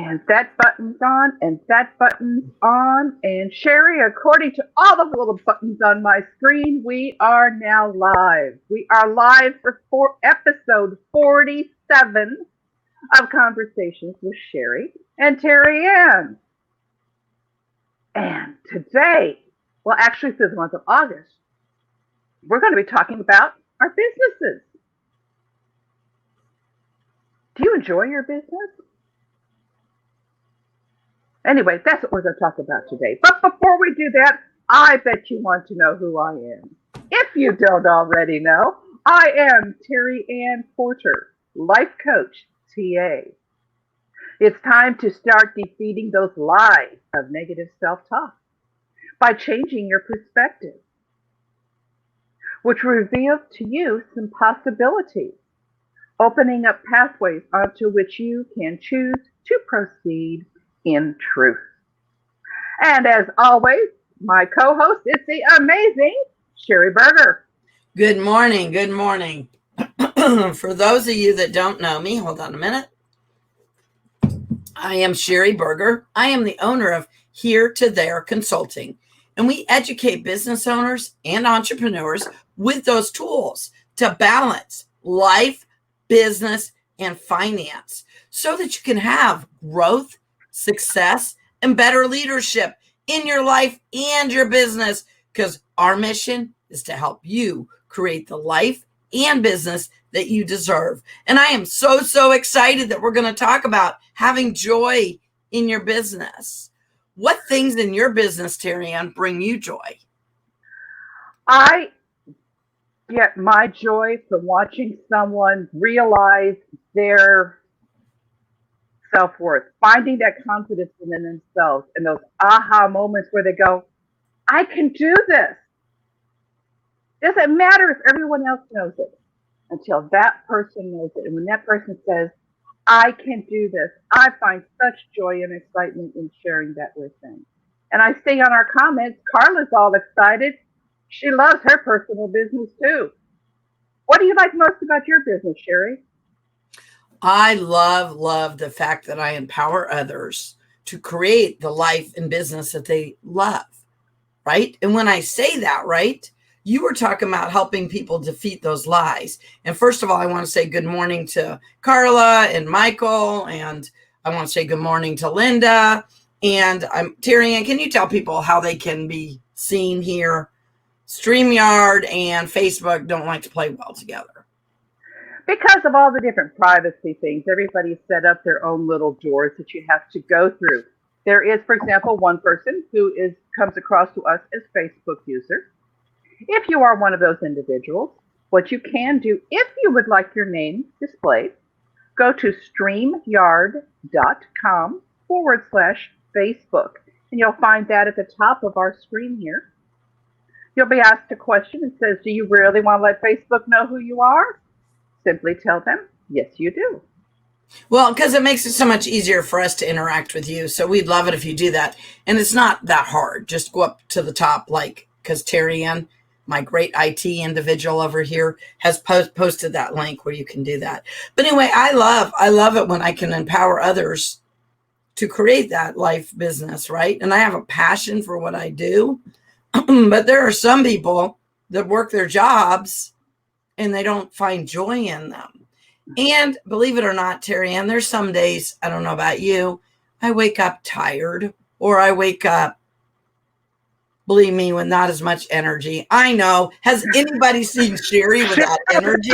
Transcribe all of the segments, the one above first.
And that button's on, and that button's on. And Sheri, according to all the little buttons on my screen, we are now live. We are live for episode 47 of Conversations with Sheri and TerryAnn. And today, well, actually through the month of August, we're going to be talking about our businesses. Do you enjoy your business? Anyway, that's what we're going to talk about today. But before we do that, I bet you want to know who I am. If you don't already know, I am TerryAnn Porter, life coach, TA. It's time to start defeating those lies of negative self-talk by changing your perspective, which reveals to you some possibilities, opening up pathways onto which you can choose to proceed in truth. And as always, my co-host is the amazing Sheri Berger. Good morning. Good morning. For those of you that don't know me, hold on a minute. I am Sheri Berger. I am the owner of Here to There Consulting, and we educate business owners and entrepreneurs with those tools to balance life, business, and finance so that you can have growth, success, and better leadership in your life and your business, because our mission is to help you create the life and business that you deserve. And I am so excited that we're going to talk about having joy in your business. What things in your business, TerryAnn, bring you joy? I get my joy from watching someone realize their self-worth, finding that confidence in themselves, and those aha moments where they go, I can do this. Doesn't matter if everyone else knows it until that person knows it. And when that person says, I can do this, I find such joy and excitement in sharing that with them. And I see on our comments, Carla's all excited. She loves her personal business too. What do you like most about your business, Sheri? I love the fact that I empower others to create the life and business that they love, right? And when I say that, right, you were talking about helping people defeat those lies. And first of all, I want to say good morning to Carla and Michael, and I want to say good morning to Linda. And TerryAnn, can you tell people how they can be seen here? StreamYard and Facebook don't like to play well together. Because of all the different privacy things, everybody's set up their own little doors that you have to go through. There is, for example, one person who comes across to us as Facebook user. If you are one of those individuals, what you can do, if you would like your name displayed, go to streamyard.com/Facebook, and you'll find that at the top of our screen here. You'll be asked a question that says, do you really want to let Facebook know who you are? Simply tell them, yes, you do. Well, because it makes it so much easier for us to interact with you. So we'd love it if you do that. And it's not that hard. Just go up to the top, because TerryAnn, my great IT individual over here, has posted that link where you can do that. But anyway, I love it when I can empower others to create that life business, right? And I have a passion for what I do. But there are some people that work their jobs and they don't find joy in them. And believe it or not, TerryAnn, there's some days, I don't know about you, I wake up tired, or I wake up, believe me, with not as much energy. I know. Has anybody seen Sheri without energy?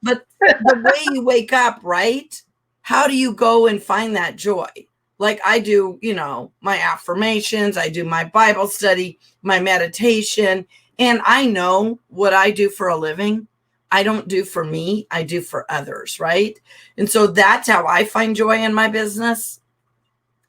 But the way you wake up, right? How do you go and find that joy? Like I do, my affirmations, I do my Bible study, my meditation, and I know what I do for a living. I don't do for me, I do for others, right? And so that's how I find joy in my business.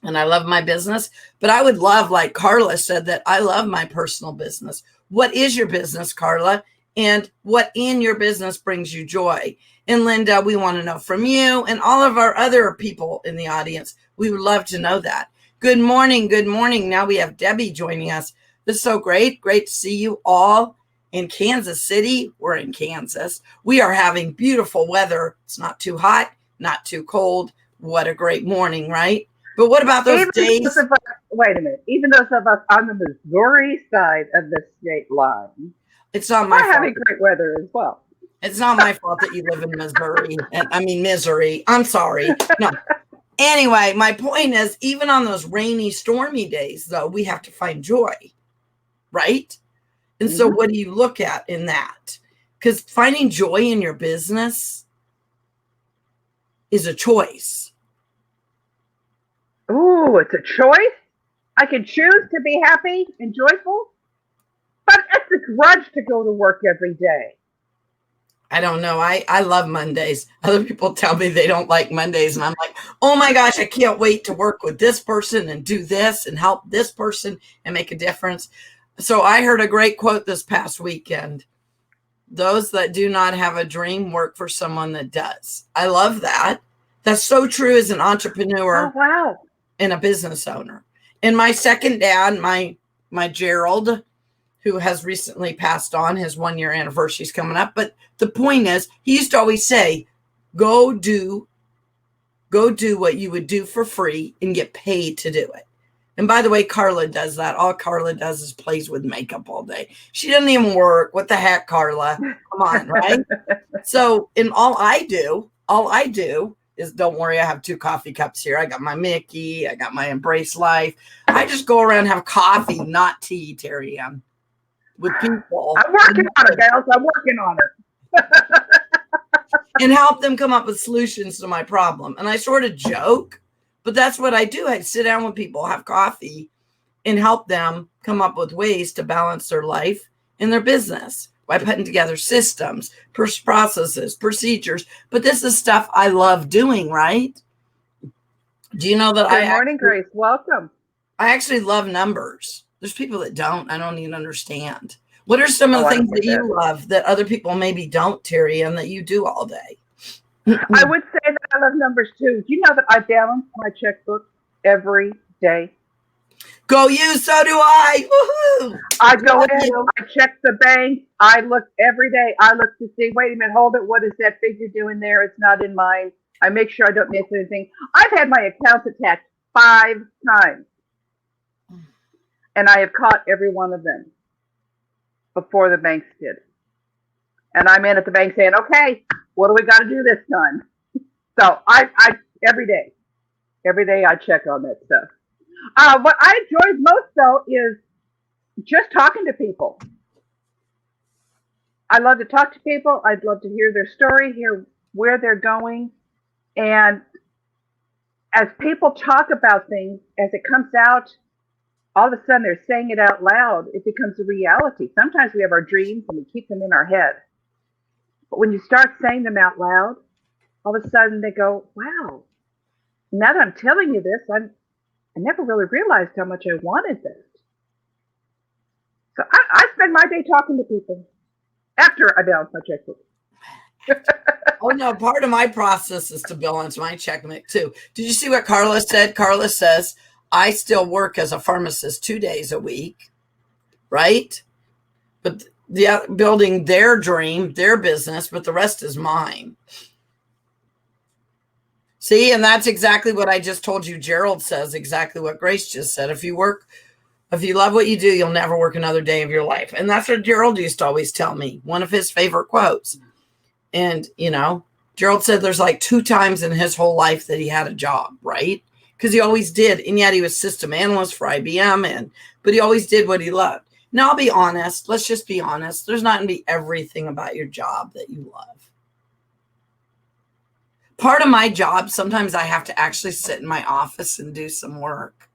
And I love my business, but I would love, like Carla said, that I love my personal business. What is your business, Carla? And what in your business brings you joy? And Linda, we want to know from you and all of our other people in the audience. We would love to know that. Good morning. Good morning. Now we have Debbie joining us. This is so great. Great to see you all in Kansas City. We're in Kansas. We are having beautiful weather. It's not too hot, not too cold. What a great morning, right? But what about those Even those days? of us, wait a minute, even those of us on the Missouri side of the state line It's not my are fault. having great weather as well. It's not my fault that you live in Missouri. And I mean, misery. I'm sorry. No. Anyway, my point is, even on those rainy, stormy days, though, we have to find joy, right? And so, what do you look at in that? Because finding joy in your business is a choice. Ooh, it's a choice. I can choose to be happy and joyful, but it's a grudge to go to work every day. I don't know. I love Mondays. Other people tell me they don't like Mondays. And I'm like, oh my gosh, I can't wait to work with this person and do this and help this person and make a difference. So I heard a great quote this past weekend. Those that do not have a dream work for someone that does. I love that. That's so true as an entrepreneur. Oh, wow. And a business owner. And my second dad, my Gerald, who has recently passed on, his 1 year anniversary is coming up. But the point is, he used to always say, go do what you would do for free and get paid to do it. And by the way, Carla does that. All Carla does is plays with makeup all day. She doesn't even work. What the heck, Carla? Come on, right? So, in all I do is, don't worry, I have 2 coffee cups here. I got my Mickey. I got my Embrace Life. I just go around and have coffee, not tea, TerryAnn, with people. I'm working on it, gals. I'm working on it. And help them come up with solutions to my problem. And I sort of joke, but that's what I do. I sit down with people, have coffee, and help them come up with ways to balance their life and their business by putting together systems, processes, procedures. But this is stuff I love doing, right? Do you know that Good morning, Grace. Welcome. I actually love numbers. There's people that don't. I don't even understand. What are some of the things that you love that other people maybe don't, TerryAnn, that you do all day? I would say that I love numbers too. Do you know that I balance my checkbook every day? Go you, so do I. Woohoo! I go in, I check the bank. I look every day. I look to see, wait a minute, hold it. What is that figure doing there? It's not in mine. I make sure I don't miss anything. I've had my accounts attacked 5 times. And I have caught every one of them before the banks did. And I'm in at the bank saying, okay, what do we got to do this time? So I every day I check on that stuff. What I enjoy most, though, is just talking to people. I love to talk to people. I'd love to hear their story, hear where they're going. And as people talk about things, as it comes out, all of a sudden they're saying it out loud. It becomes a reality. Sometimes we have our dreams and we keep them in our head. But when you start saying them out loud, all of a sudden they go, wow, now that I'm telling you this, I never really realized how much I wanted this. So I spend my day talking to people after I balance my checkbook. Oh, no, part of my process is to balance my checkmate, too. Did you see what Carla said? Carla says, I still work as a pharmacist 2 days a week, right? But building their dream, their business, but the rest is mine. See, and that's exactly what I just told you. Gerald says exactly what Grace just said. If you love what you do, you'll never work another day of your life. And that's what Gerald used to always tell me, one of his favorite quotes. And, Gerald said there's like 2 times in his whole life that he had a job, right? Because he always did. And yet he was system analyst for IBM, but he always did what he loved. Now, I'll be honest. Let's just be honest. There's not going to be everything about your job that you love. Part of my job, sometimes I have to actually sit in my office and do some work.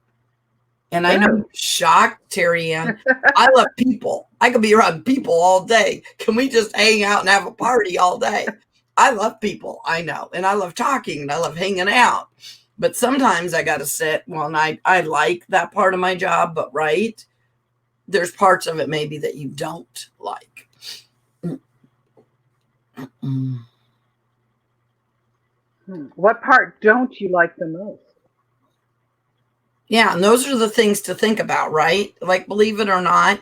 And I know, shocked, TerryAnn. I love people. I could be around people all day. Can we just hang out and have a party all day? I love people, I know. And I love talking and I love hanging out. But sometimes I got to sit. Well, and I like that part of my job, but right, there's parts of it maybe that you don't like. What part don't you like the most? Yeah, and those are the things to think about, right? Like, believe it or not,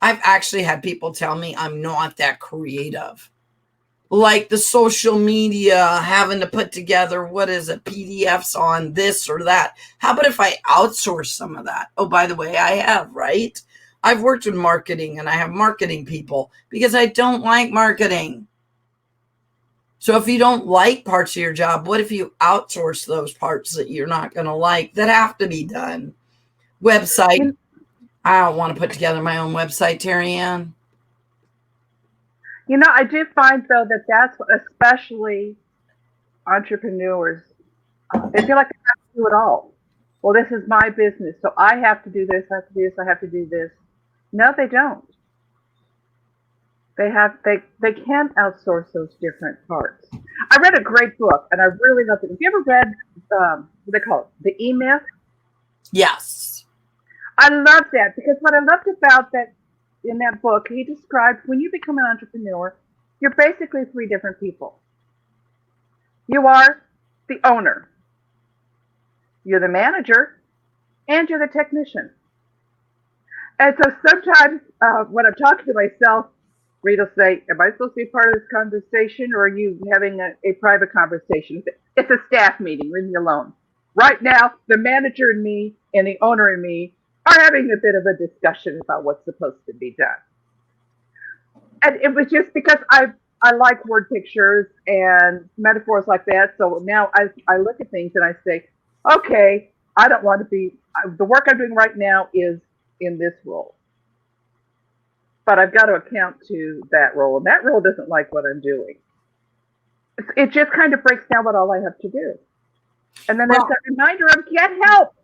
I've actually had people tell me I'm not that creative. like the social media, having to put together, what is it, PDFs on this or that. How about if I outsource some of that? Oh, by the way, I have, right? I've worked with marketing and I have marketing people because I don't like marketing. So if you don't like parts of your job, what if you outsource those parts that you're not going to like that have to be done? Website. I don't want to put together my own website, TerryAnn. I do find though that that's especially entrepreneurs. They feel like they have to do it all. Well, this is my business, so I have to do this. I have to do this. I have to do this. No, they don't. They can outsource those different parts. I read a great book, and I really loved it. Have you ever read what they call it, The E-Myth? Yes. I love that because what I loved about that in that book, he described when you become an entrepreneur, you're basically three different people. You are the owner, you're the manager, and you're the technician. And so sometimes when I'm talking to myself, Reed will say, am I supposed to be part of this conversation or are you having a private conversation? It's a staff meeting, leave me alone. Right now, the manager and me and the owner and me are having a bit of a discussion about what's supposed to be done. And it was just because I like word pictures and metaphors like that. So now I look at things and I say, okay, I don't want to be, the work I'm doing right now is in this role. But I've got to account to that role. And that role doesn't like what I'm doing. It just kind of breaks down what all I have to do. And then there's that reminder of get help.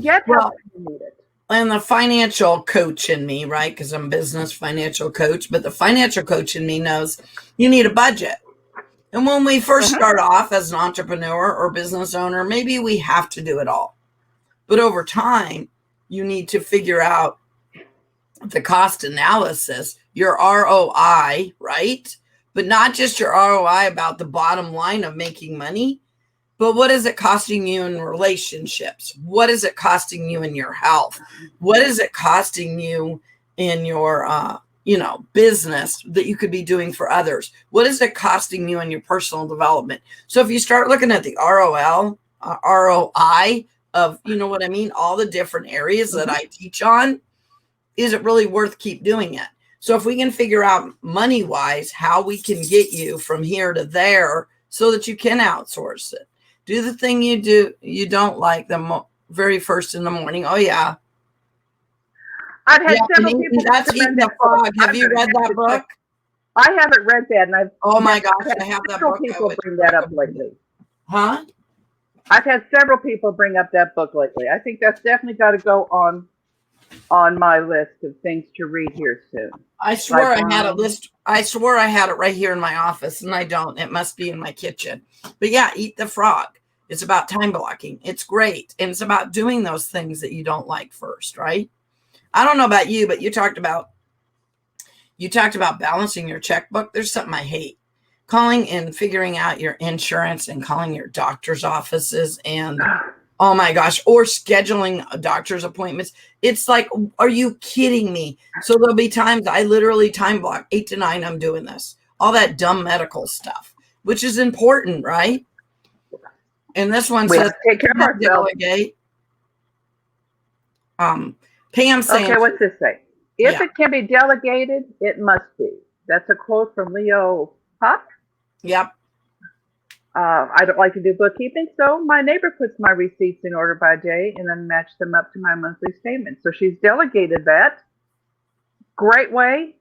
Get help if you need it. And the financial coach in me, right? Because I'm a business financial coach, but the financial coach in me knows you need a budget. And when we first start off as an entrepreneur or business owner, maybe we have to do it all. But over time, you need to figure out the cost analysis, your ROI, right? But not just your ROI about the bottom line of making money, but what is it costing you in relationships? What is it costing you in your health? What is it costing you in your, business that you could be doing for others? What is it costing you in your personal development? So if you start looking at the ROI of, you know what I mean? All the different areas that I teach on, is it really worth keep doing it? So if we can figure out money-wise how we can get you from here to there so that you can outsource it. Do the thing you don't like the very first in the morning. Oh, yeah. I've had several people. That's Eating the Frog. Have you read that book? I haven't read that, and Oh my gosh, I have that book. People bring that up lately. Huh? I've had several people bring up that book lately. I think that's definitely got to go on my list of things to read here soon. I swore I had a list. I swore I had it right here in my office, and I don't. It must be in my kitchen. But yeah, Eat the Frog. It's about time blocking. It's great. And it's about doing those things that you don't like first, right? I don't know about you, but you talked about balancing your checkbook. There's something I hate. Calling and figuring out your insurance and calling your doctor's offices and oh my gosh, or scheduling doctor's appointments. It's like, are you kidding me? So there'll be times I literally time block 8 to 9. I'm doing this, all that dumb medical stuff, which is important, right? And this one says, take care of ourselves. Delegate. Pam saying, okay, what's this say? If it can be delegated, it must be. That's a quote from Leo Pop. Yep. I don't like to do bookkeeping, so my neighbor puts my receipts in order by day and then match them up to my monthly statement. So she's delegated that. Great way.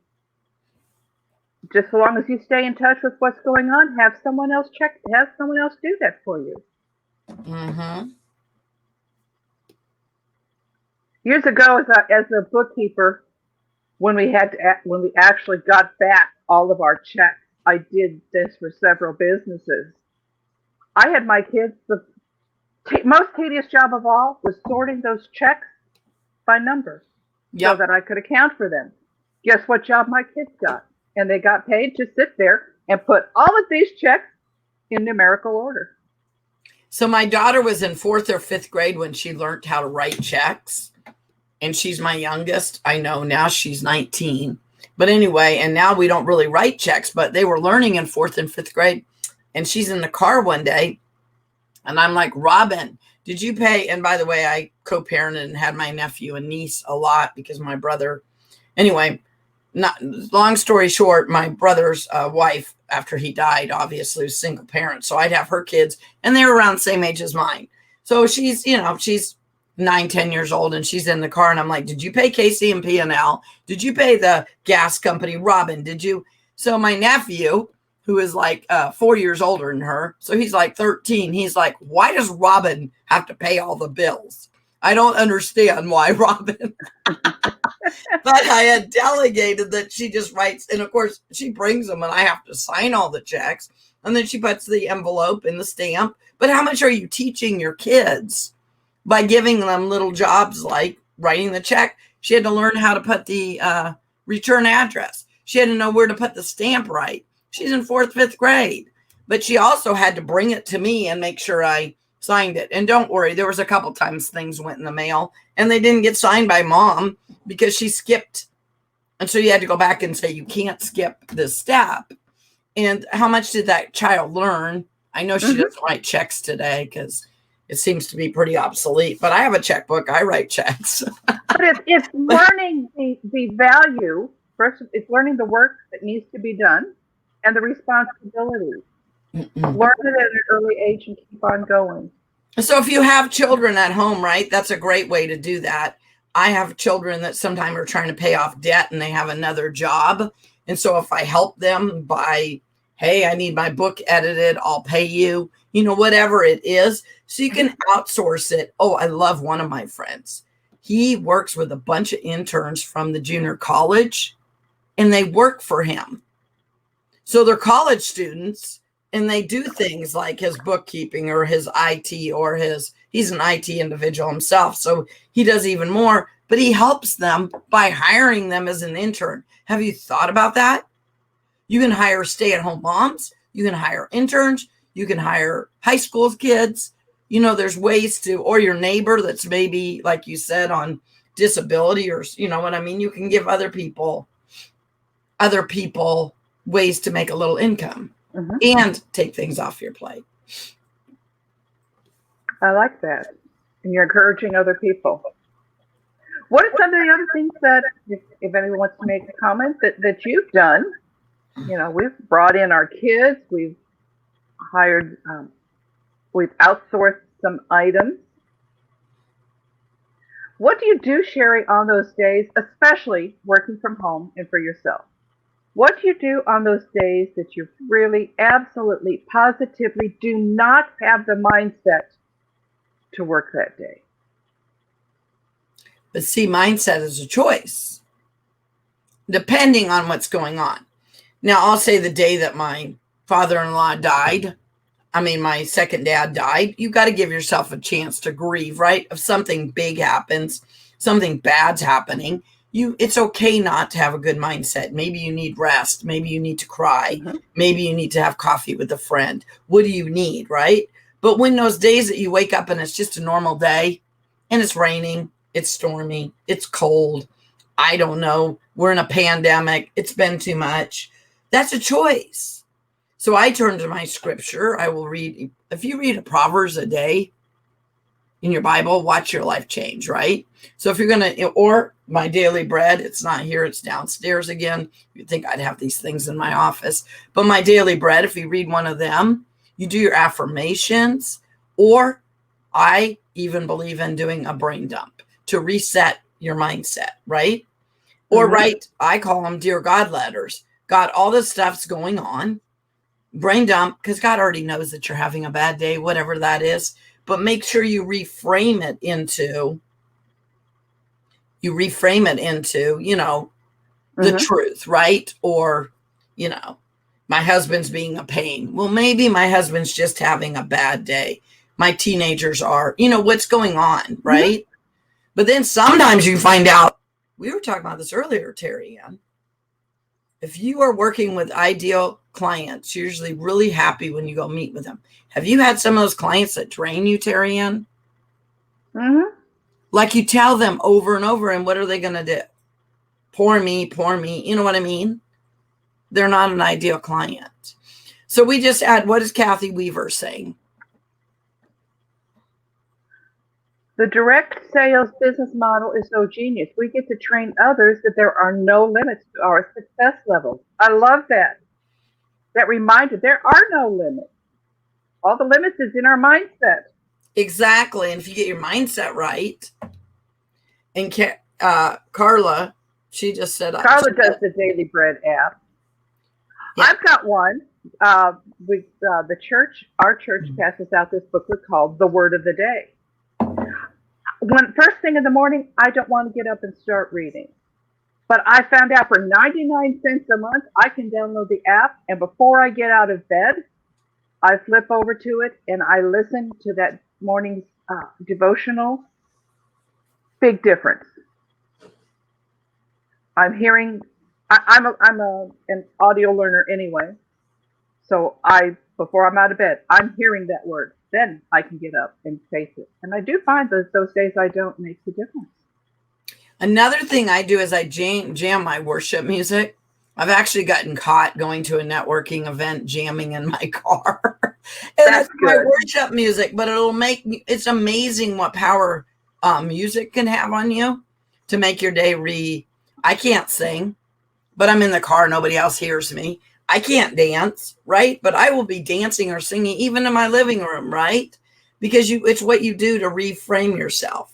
Just so long as you stay in touch with what's going on, have someone else do that for you. Mm-hmm. Years ago, as a bookkeeper, when we actually got back all of our checks, I did this for several businesses. I had my kids, the most tedious job of all was sorting those checks by number so that I could account for them. Guess what job my kids got? And they got paid to sit there and put all of these checks in numerical order. So my daughter was in 4th or 5th grade when she learned how to write checks. And she's my youngest. I know now she's 19. But anyway, and now we don't really write checks, but they were learning in 4th and 5th grade. And she's in the car one day, and I'm like, Robin, did you pay? And by the way, I co-parented and had my nephew and niece a lot because my brother, anyway, not long story short, my brother's wife, after he died, obviously was a single parent. So I'd have her kids, and they were around the same age as mine. So she's 9, 10 years old, and she's in the car, and I'm like, did you pay Casey and P&L? Did you pay the gas company? Robin, did you? So my nephew, who is like 4 years older than her, so he's like 13, he's like, why does Robin have to pay all the bills? I don't understand why Robin. But I had delegated that she just writes, and of course she brings them and I have to sign all the checks, and then she puts the envelope in the stamp. But how much are you teaching your kids by giving them little jobs like writing the check? She had to learn how to put the return address. She had to know where to put the stamp right. She's in 4th, 5th grade, but she also had to bring it to me and make sure I signed it. And don't worry, there was a couple times things went in the mail and they didn't get signed by mom because she skipped. And so you had to go back and say, you can't skip this step. And how much did that child learn? I know she doesn't write checks today because it seems to be pretty obsolete, but I have a checkbook. I write checks. But it's learning the value. First, it's learning the work that needs to be done and the responsibility. Learn it at an early age and keep on going. So if you have children at home, right, that's a great way to do that. I have children that sometimes are trying to pay off debt and they have another job. And so if I help them by, hey, I need my book edited, I'll pay you, whatever it is. So you can outsource it. Oh, I love one of my friends. He works with a bunch of interns from the junior college and they work for him. So they're college students and they do things like his bookkeeping or his IT or he's an IT individual himself. So he does even more, but he helps them by hiring them as an intern. Have you thought about that? You can hire stay-at-home moms. You can hire interns. You can hire high school kids. There's ways to, or your neighbor that's maybe, like you said, on disability or, what I mean? You can give other people ways to make a little income and take things off your plate. I like that. And you're encouraging other people. What are some of the other things that, if anyone wants to make a comment, that you've done? We've brought in our kids. We've hired, we've outsourced some items. What do you do, Sheri, on those days, especially working from home and for yourself? What do you do on those days that you really, absolutely, positively do not have the mindset to work that day? But see, mindset is a choice, depending on what's going on. Now, I'll say the day that my father-in-law died, my second dad died, you got to give yourself a chance to grieve, right? If something big happens, something bad's happening, it's okay not to have a good mindset. Maybe you need rest. Maybe you need to cry. Maybe you need to have coffee with a friend. What do you need, right? But when those days that you wake up and it's just a normal day and it's raining, it's stormy, it's cold, I don't know, we're in a pandemic, it's been too much, that's a choice. So I turn to my scripture. I will read, if you read a Proverbs a day in your Bible, watch your life change, right? So if you're going to, or my daily bread, it's not here, it's downstairs again. You'd think I'd have these things in my office. But my daily bread, if you read one of them, you do your affirmations, or I even believe in doing a brain dump to reset your mindset, right? Or write, I call them Dear God letters. God, all this stuff's going on. Brain dump, because God already knows that you're having a bad day, whatever that is. But make sure you reframe it into, the truth, right? Or, my husband's being a pain. Well, maybe my husband's just having a bad day. My teenagers are, what's going on, right? But then sometimes you find out, we were talking about this earlier, TerryAnn. If you are working with ideal clients, you're usually really happy when you go meet with them. Have you had some of those clients that drain you, TerryAnn? Like you tell them over and over, and what are they going to do? Poor me, poor me. You know what I mean? They're not an ideal client. So we just add, what is Kathy Weaver saying? The direct sales business model is so genius. We get to train others that there are no limits to our success levels. I love that. That reminder, there are no limits. All the limits is in our mindset. Exactly. And if you get your mindset right, and Carla, she just said, Carla does the Daily Bread app. Yeah. I've got one. The church, our church passes out this booklet called The Word of the Day. When first thing in the morning, I don't want to get up and start reading. But I found out for 99 cents a month, I can download the app. And before I get out of bed, I flip over to it and I listen to that morning's devotional. Big difference. I'm hearing, I'm an audio learner anyway. So before I'm out of bed, I'm hearing that word. Then I can get up and face it. And I do find that those days I don't makes a difference. Another thing I do is I jam my worship music. I've actually gotten caught going to a networking event, jamming in my car. And that's it's my worship music, but it's amazing what power music can have on you to make your day I can't sing, but I'm in the car. Nobody else hears me. I can't dance, right? But I will be dancing or singing even in my living room, right? Because it's what you do to reframe yourself.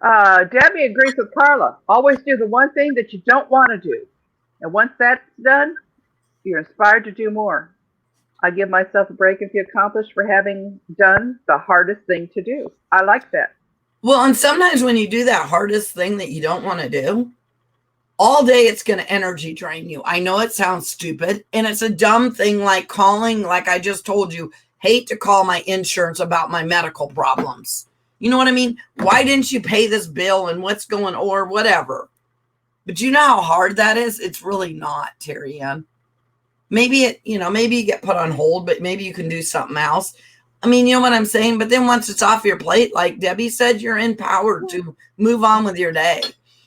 Debbie agrees with Carla. Always do the one thing that you don't want to do. And once that's done, you're inspired to do more. I give myself a break if you accomplish for having done the hardest thing to do. I like that. Well, and sometimes when you do that hardest thing that you don't want to do, all day it's going to energy drain you. I know it sounds stupid, and it's a dumb thing like calling, like I just told you, hate to call my insurance about my medical problems. You know what I mean? Why didn't you pay this bill and what's going or whatever? But you know how hard that is? It's really not, TerryAnn. Maybe maybe you get put on hold, but maybe you can do something else. I mean, you know what I'm saying? But then once it's off your plate, like Debbie said, you're empowered to move on with your day.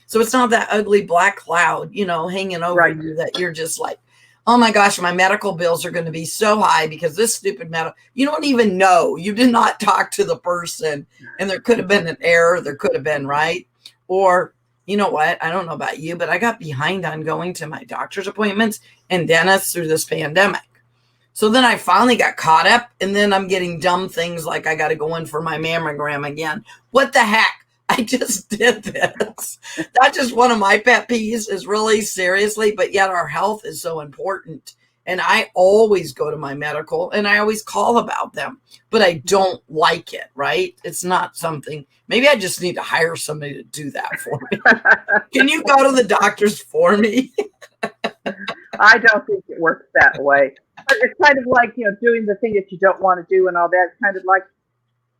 So it's not that ugly black cloud, hanging over you that you're just like, oh my gosh, my medical bills are going to be so high because this stupid medical, you don't even know. You did not talk to the person and there could have been an error. There could have been, right? Or, you know what? I don't know about you, but I got behind on going to my doctor's appointments and dentists through this pandemic. So then I finally got caught up and then I'm getting dumb things like I got to go in for my mammogram again. What the heck? I just did this. That's just one of my pet peeves is really seriously, but yet our health is so important. And I always go to my medical and I always call about them, but I don't like it, right? It's not something, maybe I just need to hire somebody to do that for me. Can you go to the doctors for me? I don't think it works that way. But it's kind of like, doing the thing that you don't want to do and all that. It's kind of like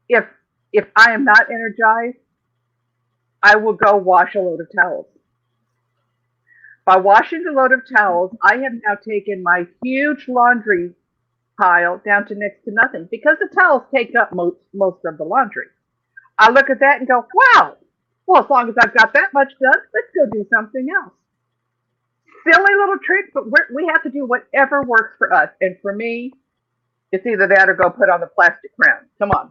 if I am not energized, I will go wash a load of towels. By washing the load of towels, I have now taken my huge laundry pile down to next to nothing because the towels take up most of the laundry. I look at that and go, wow, well, as long as I've got that much done, let's go do something else. Silly little trick, but we have to do whatever works for us. And for me, it's either that or go put on the plastic crown. Come on.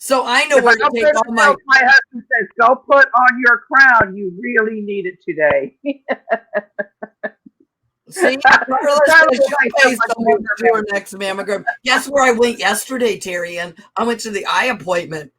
So I know where to take all my husband says, go put on your crown. You really need it today. See, next mammogram. Guess where I went yesterday, TerryAnn? I went to the eye appointment.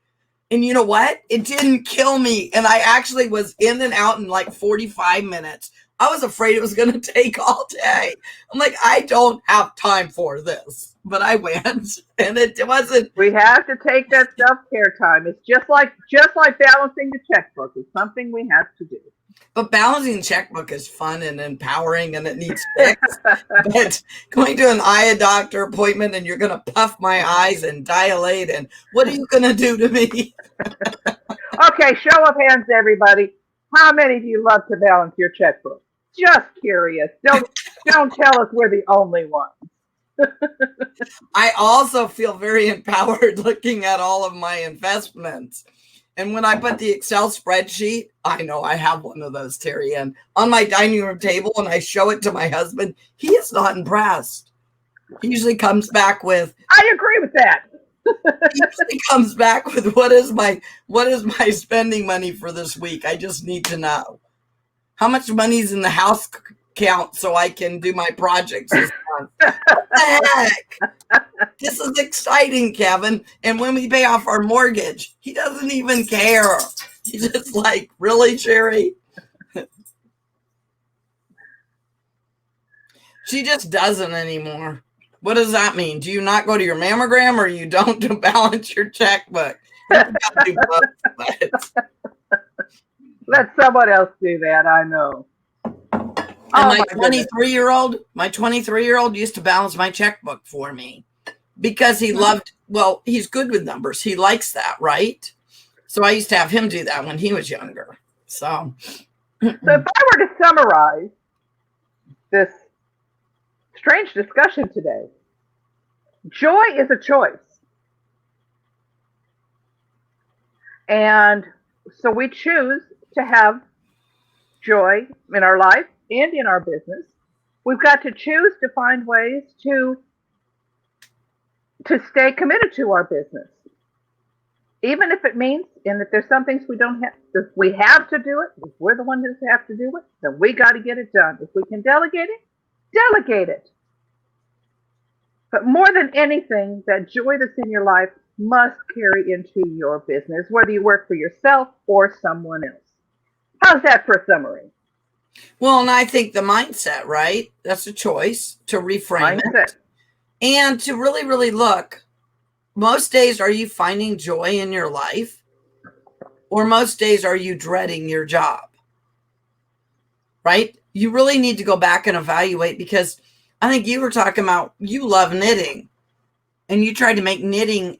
And you know what? It didn't kill me. And I actually was in and out in like 45 minutes. I was afraid it was going to take all day. I'm like, I don't have time for this. But I went and it wasn't. We have to take that self-care time. It's just like balancing the checkbook. It's something we have to do. But balancing the checkbook is fun and empowering and it needs fixed. But going to an eye doctor appointment and you're going to puff my eyes and dilate and what are you going to do to me? Okay, show of hands, everybody. How many of you love to balance your checkbook? Just curious. Don't tell us we're the only ones. I also feel very empowered looking at all of my investments And when I put the Excel spreadsheet, I know I have one of those, TerryAnn, on my dining room table, and I show it to my husband, he is not impressed. He usually comes back with, I agree with that. he usually comes back with what is my spending money for this week? I just need to know. How much money's in the house count so I can do my projects this month? What the heck? This is exciting, Kevin. And when we pay off our mortgage, he doesn't even care. He's just like, really, Sheri? She just doesn't anymore. What does that mean? Do you not go to your mammogram, or you don't balance your checkbook? You gotta do both, but... Let someone else do that. I know. And my 23-year-old used to balance my checkbook for me because he loved, well, he's good with numbers. He likes that, right? So I used to have him do that when he was younger. So if I were to summarize this strange discussion today, joy is a choice. And so we choose to have joy in our life and in our business. We've got to choose to find ways to stay committed to our business, even if it means, and if there's some things we don't have, if we have to do it, if we're the ones who have to do it, then we got to get it done. If we can delegate it, delegate it. But more than anything, that joy that's in your life must carry into your business, whether you work for yourself or someone else. How's that for a summary? Well, and I think the mindset, right? That's a choice to reframe it. And to really, really look, most days, are you finding joy in your life? Or most days, are you dreading your job? Right? You really need to go back and evaluate, because I think you were talking about, you love knitting, and you tried to make knitting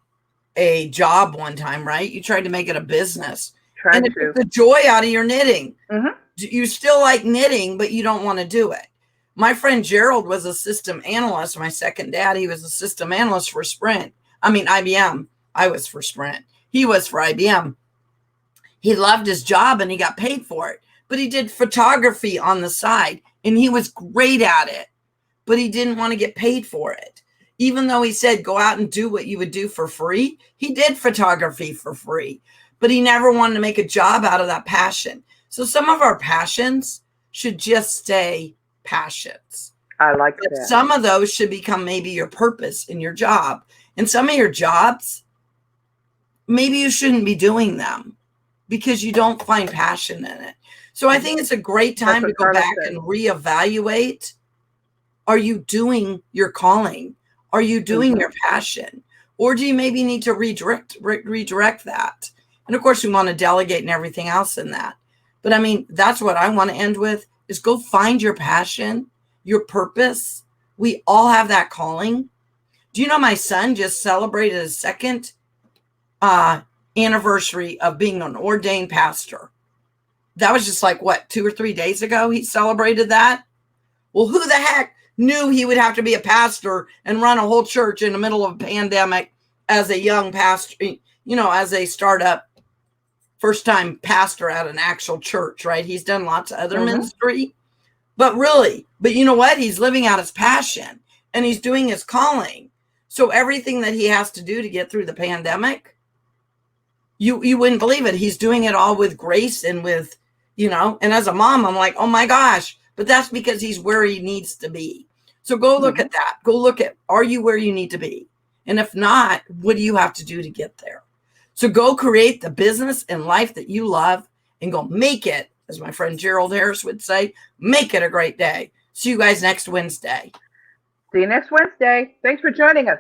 a job one time, right? You tried to make it a business. And it took the joy out of your knitting. Mm-hmm. You still like knitting, but you don't want to do it. My friend Gerald was a system analyst. My second dad, he was a system analyst for IBM. I was for Sprint. He was for IBM. He loved his job and he got paid for it, but he did photography on the side and he was great at it, but he didn't want to get paid for it. Even though he said, go out and do what you would do for free. He did photography for free, but he never wanted to make a job out of that passion. So some of our passions should just stay passions. I like that. Some of those should become maybe your purpose in your job. And some of your jobs, maybe you shouldn't be doing them because you don't find passion in it. So I think it's a great time to go back and reevaluate. Are you doing your calling? Are you doing your passion? Or do you maybe need to redirect that? And of course, we want to delegate and everything else in that. But I mean, that's what I want to end with, is go find your passion, your purpose. We all have that calling. Do you know my son just celebrated his second anniversary of being an ordained pastor? That was just like, what, 2 or 3 days ago he celebrated that? Well, who the heck knew he would have to be a pastor and run a whole church in the middle of a pandemic as a young pastor, as a startup first-time pastor at an actual church, right? He's done lots of other ministry, but you know what? He's living out his passion and he's doing his calling. So everything that he has to do to get through the pandemic, you wouldn't believe it. He's doing it all with grace and with, and as a mom, I'm like, oh my gosh, but that's because he's where he needs to be. So go look at that. Go look at, are you where you need to be? And if not, what do you have to do to get there? So go create the business and life that you love and go make it, as my friend Gerald Harris would say, make it a great day. See you guys next Wednesday. See you next Wednesday. Thanks for joining us.